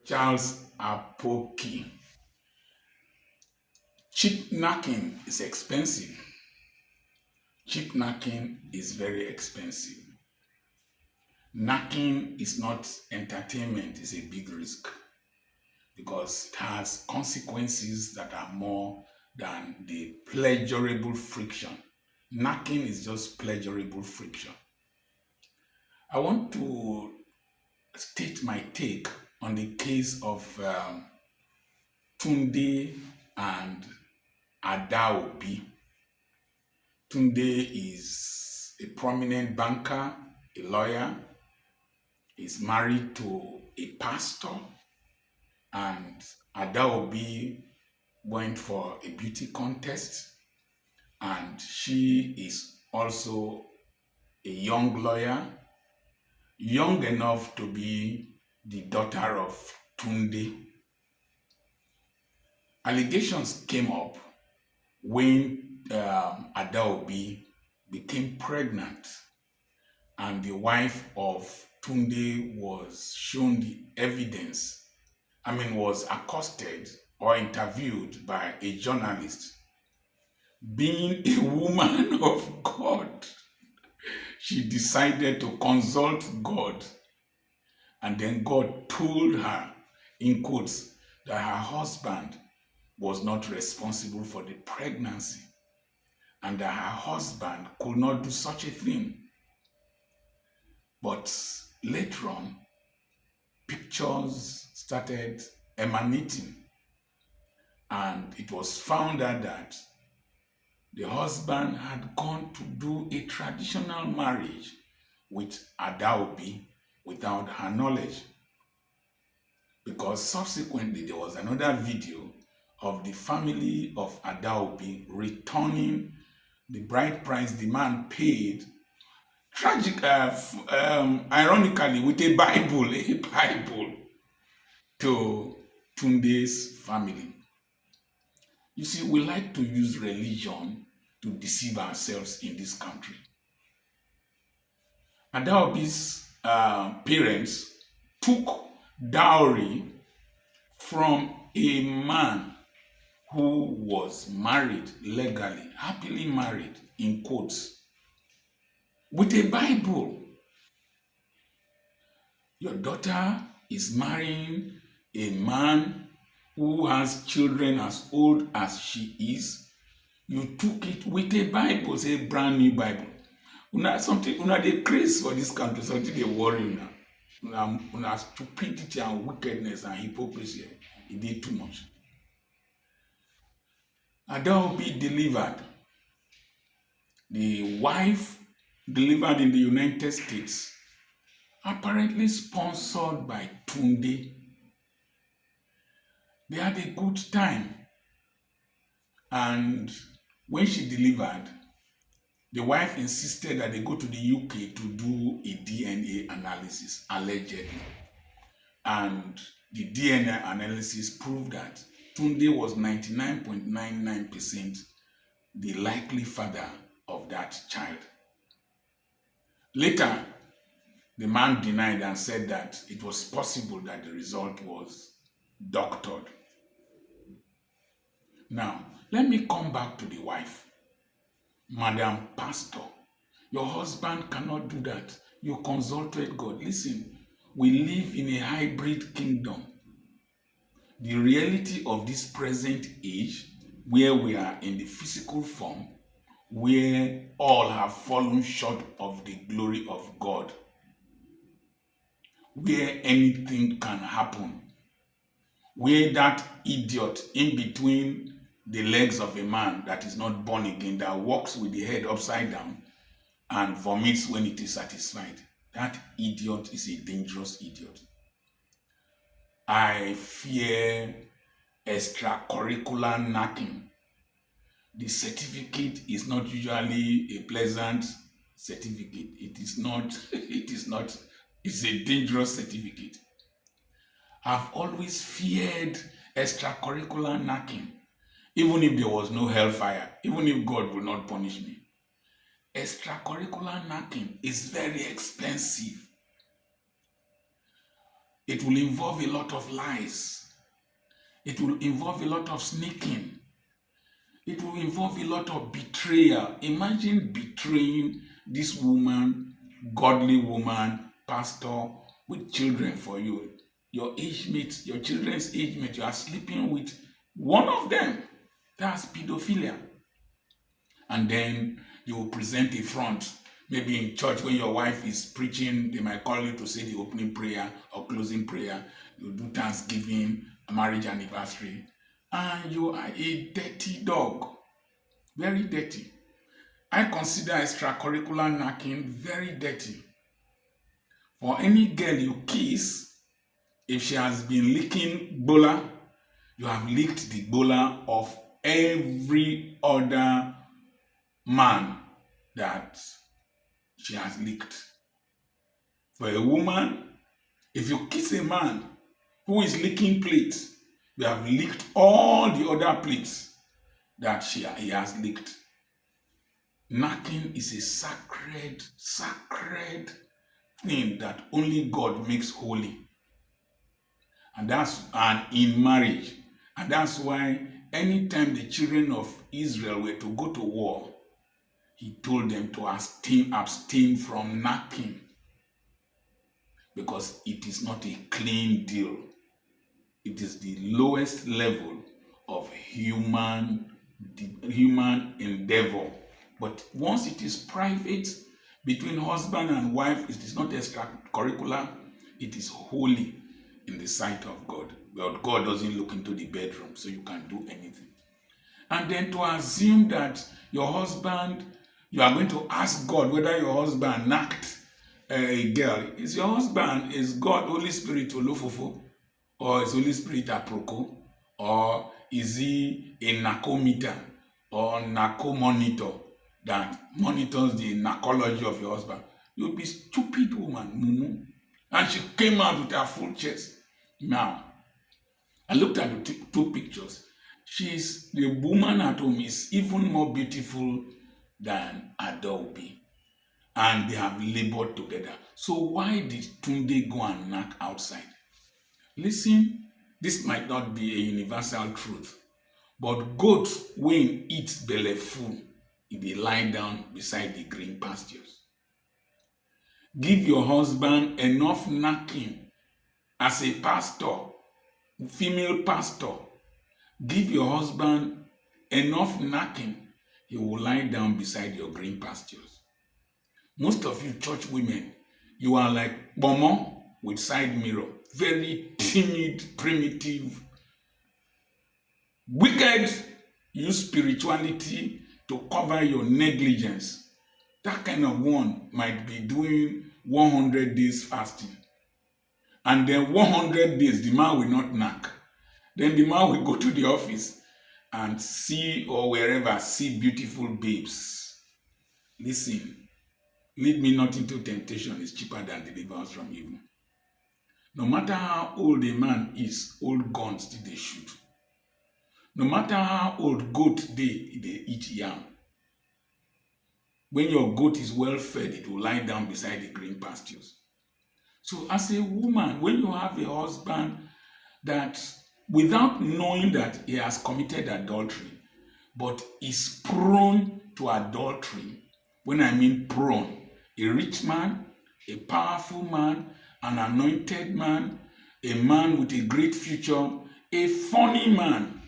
Charles Apoki. Cheap knacking is expensive. Cheap knacking is very expensive. Knacking is not entertainment, it's a big risk because it has consequences that are more than the pleasurable friction. Knacking is just pleasurable friction. I want to state my take on the case of Tunde and Adaobi. Tunde is a prominent banker, a lawyer, is married to a pastor, and Adaobi went for a beauty contest, and she is also a young lawyer, young enough to be the daughter of Tunde. Allegations came up when Adaobi became pregnant and the wife of Tunde was shown the evidence, was accosted or interviewed by a journalist. Being a woman of God, she decided to consult God, and then God told her, in quotes, that her husband was not responsible for the pregnancy and that her husband could not do such a thing. But later on, pictures started emanating, and it was found out that the husband had gone to do a traditional marriage with Adaobi without her knowledge. Because subsequently there was another video of the family of Adaobi returning the bride price the man paid, ironically, with a Bible to Tunde's family. You see, we like to use religion to deceive ourselves in this country. Adaobi's parents took dowry from a man who was married legally, happily married, in quotes, with a Bible. Your daughter is marrying a man who has children as old as she is. You took it with a Bible, say brand new Bible. Una dey craze for this country, something they worry now. Una stupidity and wickedness and hypocrisy, it did too much. Adaobi delivered. The wife delivered in the United States, apparently sponsored by Tunde. They had a good time. And when she delivered, the wife insisted that they go to the UK to do a DNA analysis, allegedly. And the DNA analysis proved that Tunde was 99.99% the likely father of that child. Later, the man denied and said that it was possible that the result was doctored. Now, let me come back to the wife. Madam Pastor, your husband cannot do that. You consulted God. Listen, we live in a hybrid kingdom. The reality of this present age, where we are in the physical form, where all have fallen short of the glory of God, where anything can happen, where that idiot in between the legs of a man that is not born again, that walks with the head upside down and vomits when it is satisfied, that idiot is a dangerous idiot. I fear extracurricular knacking. The certificate is not usually a pleasant certificate. It's a dangerous certificate. I've always feared extracurricular knacking, even if there was no hellfire, even if God will not punish me. Extracurricular knacking is very expensive. It will involve a lot of lies. It will involve a lot of sneaking. It will involve a lot of betrayal. Imagine betraying this woman, godly woman, pastor, with children for you. Your age mates, your children's age mate, you are sleeping with one of them. That's pedophilia. And then you will present a front. Maybe in church when your wife is preaching, they might call you to say the opening prayer or closing prayer. You do Thanksgiving, a marriage anniversary. And you are a dirty dog. Very dirty. I consider extracurricular knacking very dirty. For any girl you kiss, if she has been licking Gbola, you have licked the Gbola of every other man that she has licked. For a woman, if you kiss a man who is licking plates, you have licked all the other plates that he has licked. Knacking is a sacred thing that only God makes holy. And in marriage. And that's why anytime the children of Israel were to go to war, he told them to abstain from knacking, because it is not a clean deal. It is the lowest level of human endeavor. But once it is private between husband and wife, it is not extracurricular, it is holy in the sight of God. But God doesn't look into the bedroom, so you can do anything. And then to assume that your husband, you are going to ask God whether your husband knocked a girl. Is your husband, is God, Holy Spirit, Olofofo? Or is Holy Spirit Aproko? Or is he a narcometer or narco-monitor that monitors the narcology of your husband? You'll be stupid woman, mumu. And she came out with her full chest. Now, I looked at the two pictures. The woman at home is even more beautiful than Adaobi. And they have labored together. So why did Tunde go and knock outside? Listen, this might not be a universal truth, but goats when eat belle full, if they lie down beside the green pastures. Give your husband enough knacking as a pastor, female pastor. Give your husband enough knacking, he will lie down beside your green pastures. Most of you church women, you are like Bomo with side mirror. Very timid, primitive, wicked. Use spirituality to cover your negligence. That kind of one might be doing 100 days fasting. And then 100 days, the man will not knock. Then the man will go to the office and see, or wherever, see beautiful babes. Listen, lead me not into temptation is cheaper than deliverance from evil. No matter how old a man is, old guns did they shoot. No matter how old goat they eat yam. When your goat is well fed, it will lie down beside the green pastures. So as a woman, when you have a husband that, without knowing that he has committed adultery, but is prone to adultery, when I mean prone, a rich man, a powerful man, an anointed man, a man with a great future, a funny man,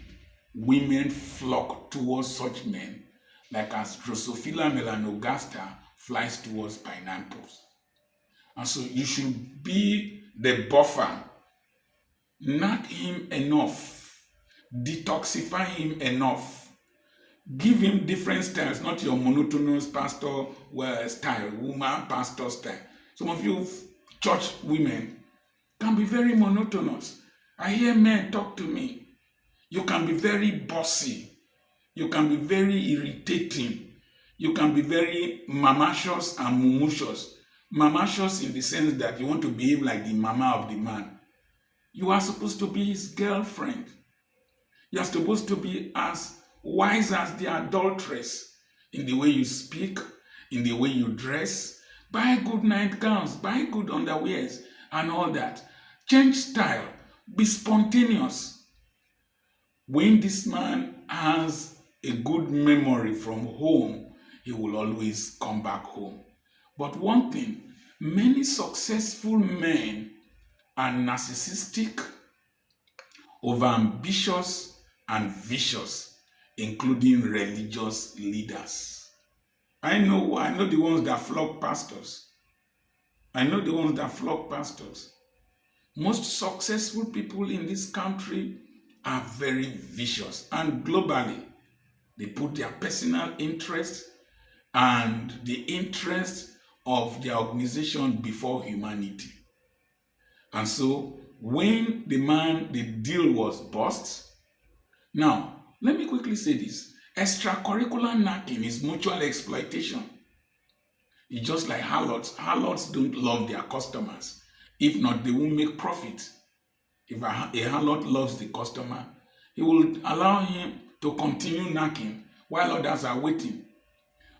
women flock towards such men, like as Drosophila melanogaster flies towards pineapples. And so you should be the buffer. Knock him enough. Detoxify him enough. Give him different styles, not your monotonous pastor style, woman pastor style. Some of you church women can be very monotonous. I hear men talk to me. You can be very bossy. You can be very irritating. You can be very mamashous and mumushous. Mamashous in the sense that you want to behave like the mama of the man. You are supposed to be his girlfriend. You are supposed to be as wise as the adulteress in the way you speak, in the way you dress. Buy good nightgowns, buy good underwears, and all that. Change style. Be spontaneous. When this man has a good memory from home, he will always come back home. But one thing, many successful men are narcissistic, overambitious, and vicious, including religious leaders. I know the ones that flog pastors. I know the ones that flog pastors. Most successful people in this country are very vicious, and globally, they put their personal interest and the interest of their organization before humanity. And so, when the deal was bust, now, let me quickly say this. Extracurricular knacking is mutual exploitation. It's just like harlots. Harlots don't love their customers. If not, they won't make profit. If a harlot loves the customer, he will allow him to continue knacking while others are waiting.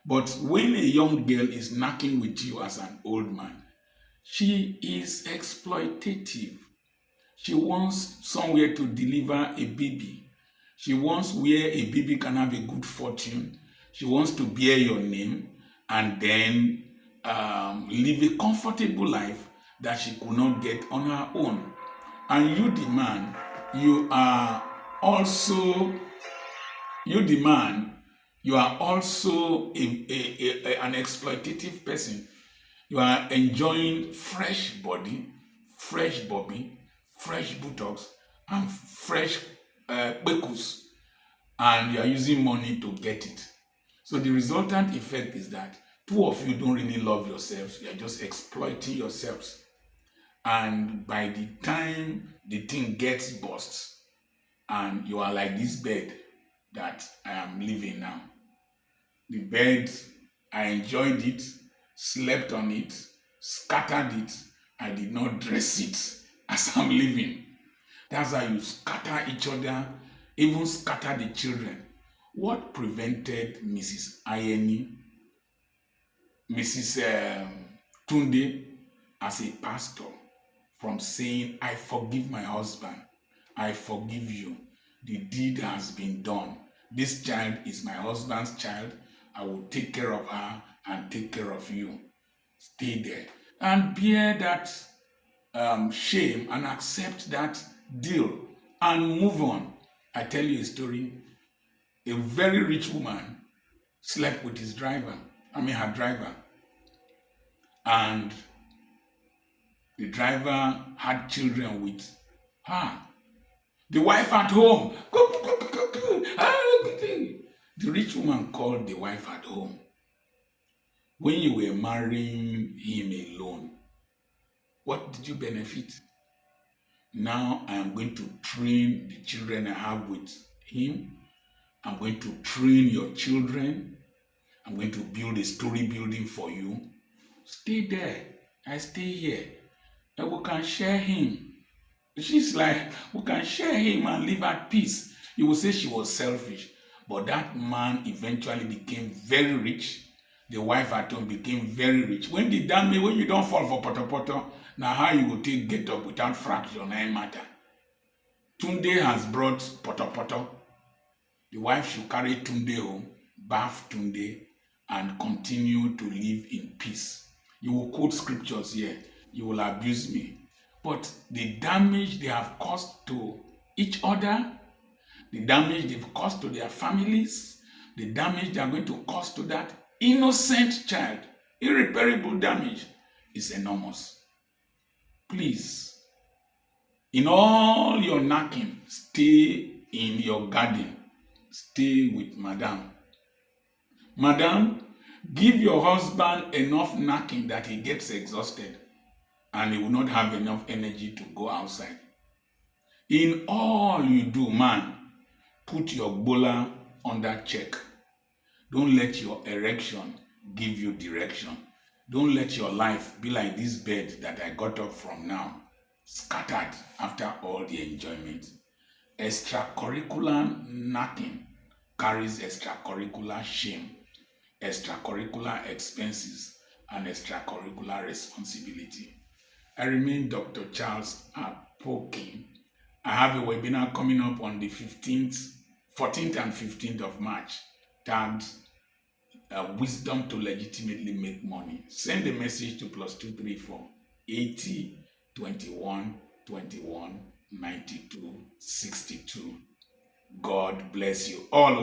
But when a young girl is knacking with you as an old man, she is exploitative. She wants somewhere to deliver a baby. She wants where a baby can have a good fortune. She wants to bear your name and then live a comfortable life that she could not get on her own. And you, the man, you are also an exploitative person. You are enjoying fresh body, fresh bobby, fresh buttocks, and fresh bekus, and you are using money to get it. So the resultant effect is that two of you don't really love yourselves. You are just exploiting yourselves. And by the time the thing gets bust, and you are like this bed that I am living now. The bed, I enjoyed it, slept on it, scattered it. I did not dress it as I'm living. That's how you scatter each other, even scatter the children. What prevented Mrs. Tunde, as a pastor, from saying, I forgive my husband, I forgive you. The deed has been done. This child is my husband's child. I will take care of her and take care of you. Stay there. And bear that shame and accept that deal and move on. I tell you a story. A very rich woman slept with her driver. And the driver had children with her. The wife at home. The rich woman called the wife at home. When you were marrying him alone, what did you benefit? Now I am going to train the children I have with him. I'm going to train your children. I'm going to build a story building for you. Stay there. I stay here. And we can share him. She's like, we can share him and live at peace. You will say she was selfish. But that man eventually became very rich. The wife at home became very rich. When you don't fall for poto, now how you will get up without fraction and matter. Tunde has brought poto. The wife should carry Tunde home, bath Tunde, and continue to live in peace. You will quote scriptures here. You will abuse me. But the damage they have caused to each other, the damage they've caused to their families, the damage they are going to cause to that innocent child, irreparable damage, is enormous. Please, in all your knacking, stay in your garden. Stay with madam. Madam, give your husband enough knacking that he gets exhausted and he will not have enough energy to go outside. In all you do, man, put your Gbola under check. Don't let your erection give you direction. Don't let your life be like this bed that I got up from now, scattered after all the enjoyment. Extracurricular knacking carries extracurricular shame, extracurricular expenses, and extracurricular responsibility. I remain Dr. Charles Apoki. I have a webinar coming up on the 14th and 15th of March, tagged Wisdom to Legitimately Make Money. Send a message to +234 80 21 21 92 62. God bless you all.